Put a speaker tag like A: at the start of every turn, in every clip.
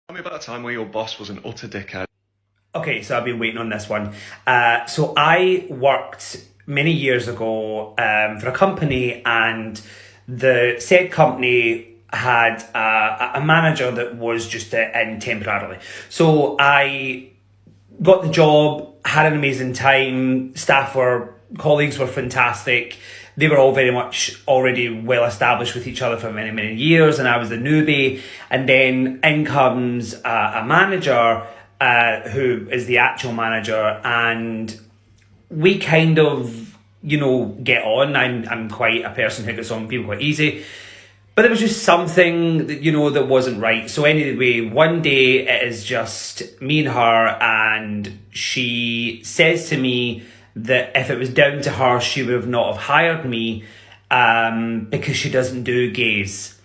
A: Tell me about a time where your boss was an utter dickhead.
B: Okay, so I've been waiting on this one. So I worked many years ago for a company, and the said company had a manager that was just in temporarily. So I got the job, had an amazing time. Colleagues were fantastic. They were all very much already well established with each other for many, many years, and I was the newbie. And then in comes a manager who is the actual manager, and we kind of, get on. I'm quite a person who gets on with people quite easy. But there was just something that, that wasn't right. So anyway, one day it is just me and her, and she says to me that if it was down to her, she would have not have hired me because she doesn't do gays.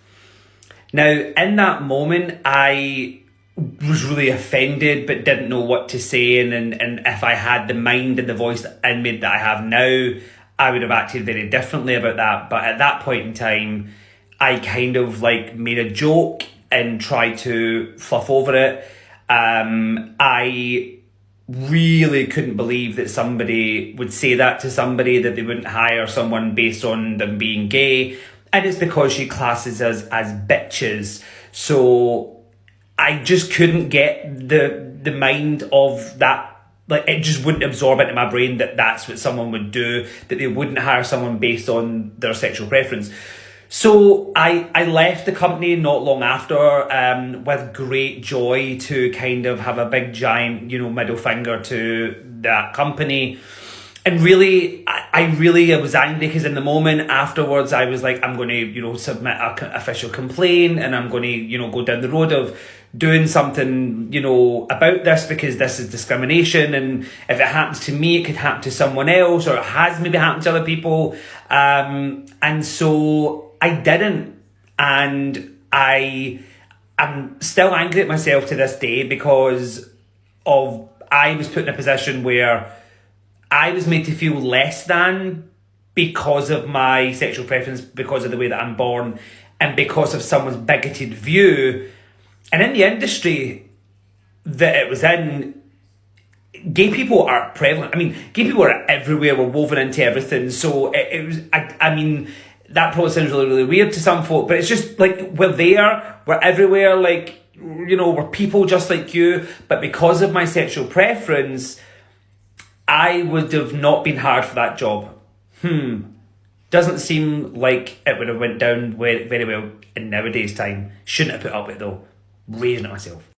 B: Now, in that moment, I was really offended, but didn't know what to say. And if I had the mind and the voice in me that I have now, I would have acted very differently about that. But at that point in time, I kind of made a joke and tried to fluff over it. I really couldn't believe that somebody would say that to somebody, that they wouldn't hire someone based on them being gay. And it's because she classes us as bitches. So I just couldn't get the mind of that. It just wouldn't absorb into my brain that that's what someone would do, that they wouldn't hire someone based on their sexual preference. So I left the company not long after with great joy, to kind of have a big giant, middle finger to that company. And really, I was angry because in the moment afterwards, I was like, I'm going to, submit an official complaint, and I'm going to, go down the road of doing something, about this, because this is discrimination. And if it happens to me, it could happen to someone else, or it has maybe happened to other people. And so I didn't. And I'm still angry at myself to this day, because I was put in a position where I was made to feel less than because of my sexual preference, because of the way that I'm born, and because of someone's bigoted view. And in the industry that it was in, gay people are prevalent. I mean, gay people are everywhere. We're woven into everything. So it was, I mean, that probably sounds really, really weird to some folk, but it's just we're there, we're everywhere, we're people just like you. But because of my sexual preference, I would have not been hired for that job. Doesn't seem like it would have went down very well in nowadays time. Shouldn't have put up with it though. Raging at myself.